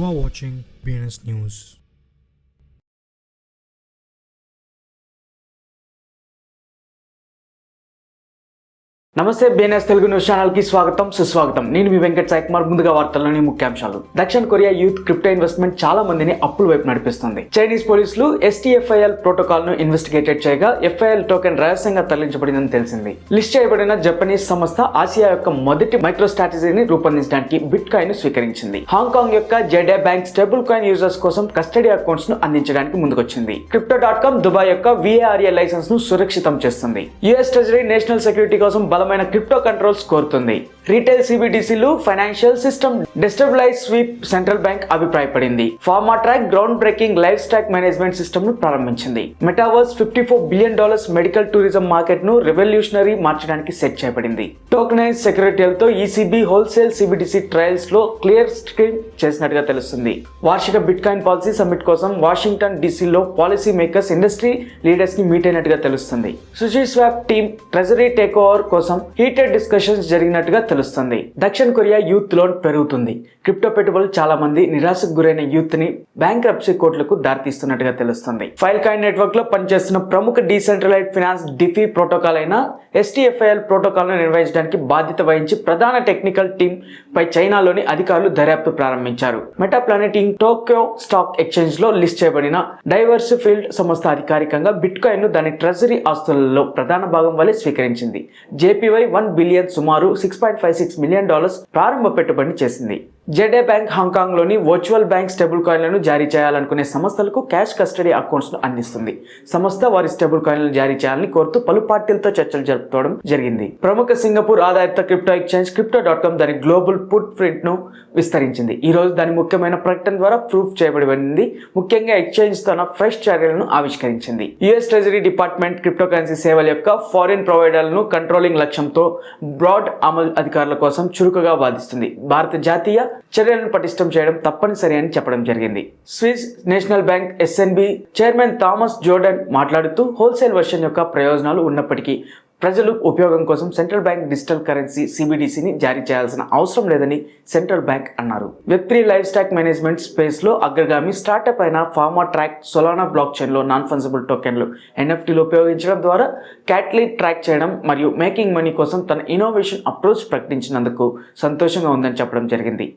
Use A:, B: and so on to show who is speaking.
A: You are watching BNS News.
B: నమస్తే BNS Telugu news channel కి స్వాగతం సుస్వాగతం. నేను మీ వెంకట్ సాయి కుమార్. ముందుగా వార్తల్లోని ముఖ్యాంశాలు. దక్షిణ కొరియా యూత్ క్రిప్టో ఇన్వెస్ట్మెంట్ చాలా మందిని అప్పుల వైపు నడిపిస్తుంది. చైనీస్ పోలీసులు STFIL ప్రోటోకాల్ ను ఇన్వెస్టిగేటెడ్ చేయగా FIL టోకెన్ రహస్యంగా తరలించబడిందని తెలిసింది. లిస్ట్ చేయబడిన జపనీస్ సంస్థ ఆసియా యొక్క మొదటి మైక్రో స్ట్రాటజీని రూపొందించడానికి బిట్ కాయిన్ ను స్వీకరించింది. హాంకాంగ్ యొక్క జెడే బ్యాంక్ స్టేబుల్ కాయిన్ యూజర్స్ కోసం కస్టడీ అకౌంట్స్ ను అందించడానికి ముందుకొచ్చింది. Crypto.com దుబాయ్ యొక్క VARA లైసెన్స్ ను సురక్షితం చేస్తుంది. US ట్రెజరీ నేషనల్ సెక్యూరిటీ కోసం బలమైన క్రిప్టో కంట్రోల్స్ కోరుతుంది. రీటైల్ CBDCలు ఫైనాన్షియల్ సిస్టమ్ డిస్టెబిలైజ్ స్వీప్ సెంట్రల్ బ్యాంక్ అభిప్రాయపడింది. Pharma track ground breaking life stock management system ను ప్రారంభించింది. Metaverse $54 billion medical tourism market ను రెవల్యూషనరీ మార్చడానికి సెట్ చేయబడింది. టోకెనైజ్ సెక్యూరిటీలతో ECB హోల్సేల్ CBDC ట్రయల్స్ లో క్లియర్ స్క్రీన్ చేసినట్టుగా తెలుస్తుంది. వార్షిక బిట్ కాయిన్ పాలసీ సమ్మిట్ కోసం వాషింగ్టన్ DC లో పాలసీ మేకర్స్ ఇండస్ట్రీ లీడర్స్ కి మీట్ అయినట్టుగా తెలుస్తుంది. SushiSwap team treasury take over కోసం హీటెడ్ డిస్కషన్స్ జరిగినట్టుగా తెలుస్తుంది. దక్షిణ కొరియా యూత్ లోన్ పెరుగుతుంది. క్రిప్టో పెట్టుబడులు చాలా మంది నిరాశకు గురైన యూత్ ని బ్యాంక్రప్సీ కోర్టులకు దారితీస్తున్నట్టుగా తెలుస్తుంది. ఫైల్ కాయిన్ నెట్వర్క్ లో పనిచేస్తున్న ప్రముఖ డీసెంట్రలైజ్డ్ ఫైనాన్స్ డిఫీ ప్రోటోకాల్ అయిన STFIL ప్రోటోకాల్ ను నిర్వహించడానికి బాధ్యత వహించి ప్రధాన టెక్నికల్ టీమ్ పై చైనాలోని అధికారులు దర్యాప్తు ప్రారంభించారు. మెటా ప్లానెట్ ఇంక్ టోక్యో స్టాక్ ఎక్స్చేంజ్ లో లిస్ట్ చేయబడిన డైవర్స్ ఫీల్డ్ సంస్థ అధికారికంగా బిట్ కాయిన్ ను దాని ట్రెజరీ ఆస్తులలో ప్రధాన భాగం వలె స్వీకరించింది. JPY 1 బిలియన్ సుమారు $6.56 మిలియన్ ప్రారంభ పెట్టుబడిని చేసింది. జెడే బ్యాంక్ హాంకాంగ్ లోని వర్చువల్ బ్యాంక్ స్టేబుల్ కాయిన్లను జారీ చేయాలనుకునే సంస్థలకు క్యాష్ కస్టడీ అకౌంట్స్ ను అందిస్తుంది. సంస్థ వారి స్టేబుల్ కాయిన్లను జారీ చేయాలని కోరుతూ పలు పార్టీలతో చర్చలు జరుపుకోవడం జరిగింది. ప్రముఖ సింగపూర్ ఆధారిత క్రిప్టో ఎక్స్చేంజ్ Crypto.com దాని గ్లోబల్ ఫుట్ ప్రింట్ ను విస్తరించింది. ఈ రోజు దాని ముఖ్యమైన ప్రకటన ద్వారా ప్రూఫ్ చేయబడింది. ముఖ్యంగా ఎక్స్చేంజ్ తన ఫ్రెష్ చర్యలను ఆవిష్కరించింది. US treasury department crypto currency సేవల యొక్క ఫారిన్ ప్రొవైడర్లను కంట్రోలింగ్ లక్ష్యంతో బ్రాడ్ అమలు అధికారుల కోసం చురుకుగా వాదిస్తుంది. భారత జాతీయ చర్యలను పటిష్టం చేయడం తప్పనిసరి అని చెప్పడం జరిగింది. Swiss national bank SNB chairman Thomas Jordan మాట్లాడుతూ హోల్సేల్ వర్షన్ యొక్క ప్రయోజనాలు ఉన్నప్పటికీ ప్రజలు ఉపయోగం కోసం సెంట్రల్ బ్యాంక్ డిజిటల్ కరెన్సీ CBDCని జారీ చేయాల్సిన అవసరం లేదని సెంట్రల్ బ్యాంక్ అన్నారు. Web3 life stock management space లో అగ్రగామి స్టార్టప్ అయిన pharma track Solana block chain లో నాన్ ఫంజిబుల్ టోకెన్లు NFTలు ఉపయోగించడం ద్వారా క్యాట్లీ ట్రాక్ చేయడం మరియు మేకింగ్ మనీ కోసం తన ఇన్నోవేషన్ అప్రోచ్ ప్రకటించినందుకు సంతోషంగా ఉందని చెప్పడం జరిగింది.